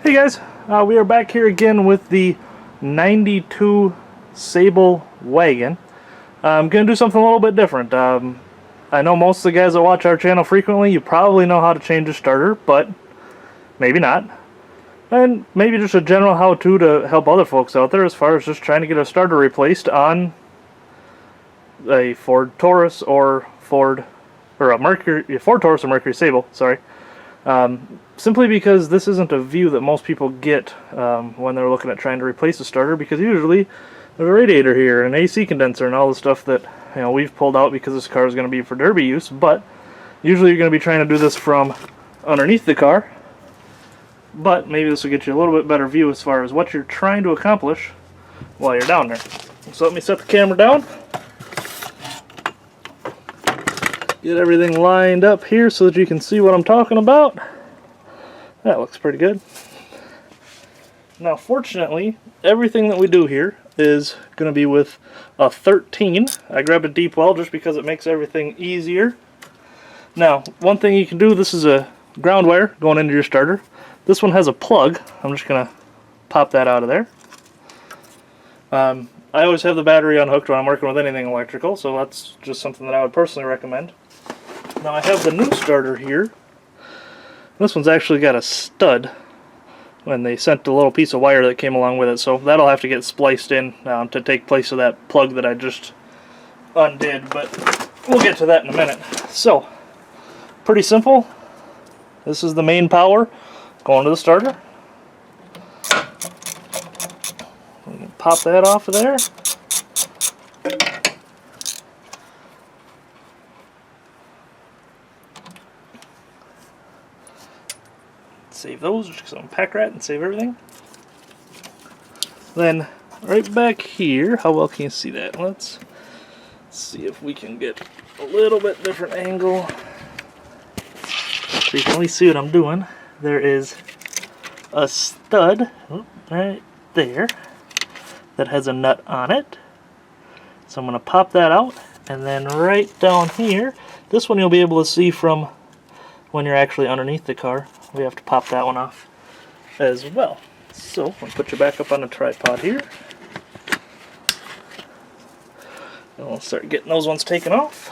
Hey guys, we are back here again with the 92 Sable wagon. I'm going to do something a little bit different. I know most of the guys that watch our channel frequently, you probably know how to change a starter, but maybe not. And maybe just a general how-to to help other folks out there as far as just trying to get a starter replaced on a Ford Taurus or Ford Taurus or Mercury Sable, sorry. Simply because this isn't a view that most people get when they're looking at trying to replace a starter, because usually there's a radiator here and an AC condenser and all the stuff that we've pulled out because this car is going to be for derby use, but usually you're going to be trying to do this from underneath the car. But maybe this will get you a little bit better view as far as what you're trying to accomplish while you're down there. So let me set the camera down. Get everything lined up here so that you can see what I'm talking about. That looks pretty good. Now fortunately, everything that we do here is going to be with a 13. I grabbed a deep well just because it makes everything easier. Now, one thing you can do, this is a ground wire going into your starter. This one has a plug. I'm just going to pop that out of there. I always have the battery unhooked when I'm working with anything electrical, so that's just something that I would personally recommend. Now I have the new starter here. This one's actually got a stud when they sent the little piece of wire that came along with it, so that'll have to get spliced in to take place of that plug that I just undid, but we'll get to that in a minute. So, pretty simple. This is the main power going to the starter. We can pop that off of there. Save those, just unpack that and save everything. Then right back here, how well can you see that? Let's see if we can get a little bit different angle so you can at least see what I'm doing. There is a stud right there that has a nut on it. So I'm going to pop that out, and then right down here, this one you'll be able to see from when you're actually underneath the car. We have to pop that one off as well. So I'll put you back up on the tripod here. And we'll start getting those ones taken off.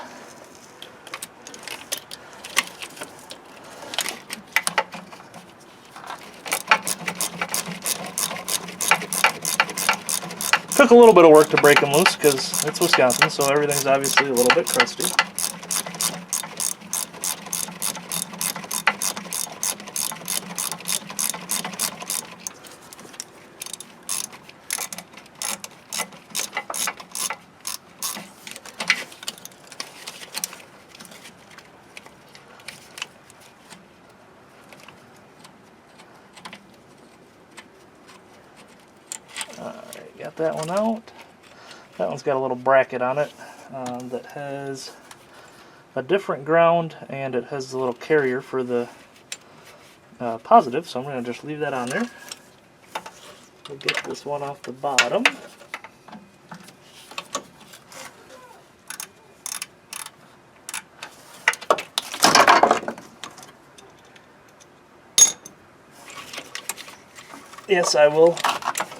Took a little bit of work to break them loose because it's Wisconsin, so everything's obviously a little bit crusty. Alright, got that one out. That one's got a little bracket on it that has a different ground, and it has the little carrier for the positive, so I'm going to just leave that on there. We'll get this one off the bottom. Yes, I will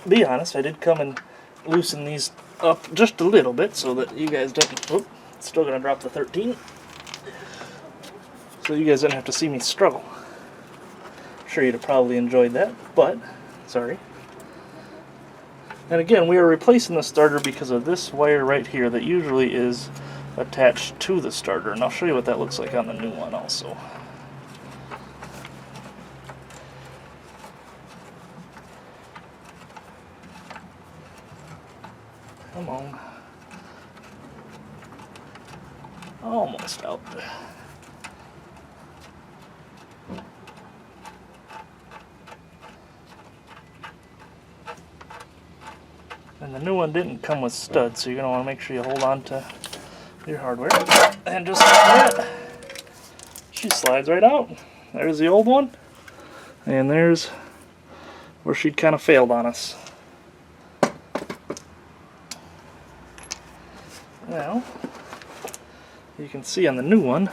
be honest, I did come and loosen these up just a little bit so that you guys don't... Oop, still going to drop the 13. So you guys didn't have to see me struggle. I'm sure you'd have probably enjoyed that, but sorry. And again, we are replacing the starter because of this wire right here that usually is attached to the starter. And I'll show you what that looks like on the new one also. Come on. Almost out. And the new one didn't come with studs, so you're going to want to make sure you hold on to your hardware. And just like that, she slides right out. There's the old one. And there's where she'd kind of failed on us. Now, you can see on the new one,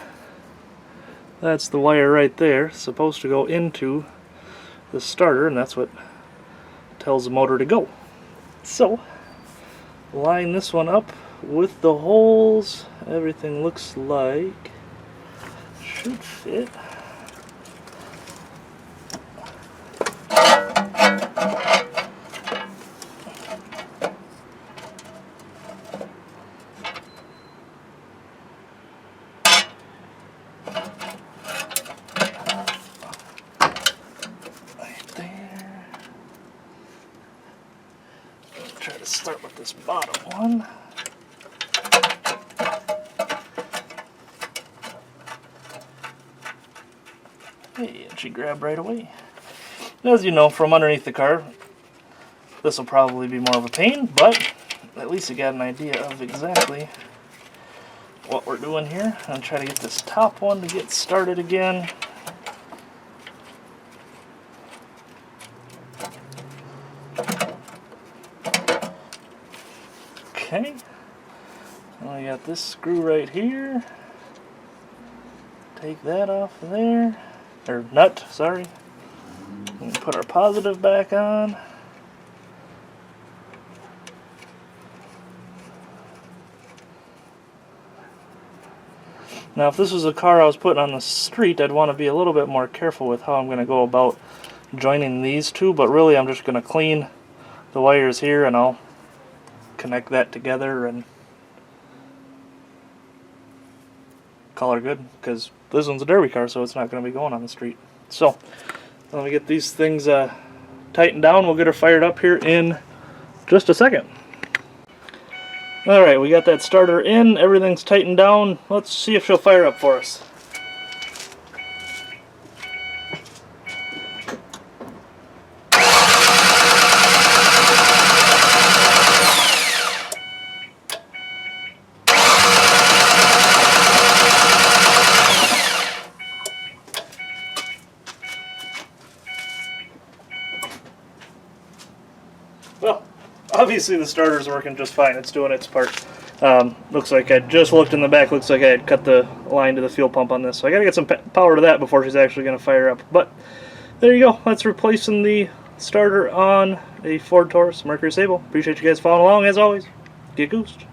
that's the wire right there, supposed to go into the starter, and that's what tells the motor to go. So, line this one up with the holes. Everything looks like should fit. Try to start with this bottom one. Hey, and she grabbed right away. As you know, from underneath the car, this will probably be more of a pain, but at least you got an idea of exactly what we're doing here. I'm trying to get this top one to get started again. Okay, and I got this screw right here. Take that off of there, or nut, sorry. And put our positive back on. Now if this was a car I was putting on the street, I'd want to be a little bit more careful with how I'm going to go about joining these two, but really I'm just going to clean the wires here and I'll connect that together and call her good, because this one's a derby car, so it's not going to be going on the street. So let me get these things tightened down. We'll get her fired up here in just a second. Alright, we got that starter in, everything's tightened down. Let's see if she'll fire up for us. Well, obviously the starter's working just fine. It's doing its part. Looks like I just looked in the back. Looks like I had cut the line to the fuel pump on this. So I got to get some power to that before she's actually going to fire up. But there you go. That's replacing the starter on a Ford Taurus Mercury Sable. Appreciate you guys following along as always. Get goosed.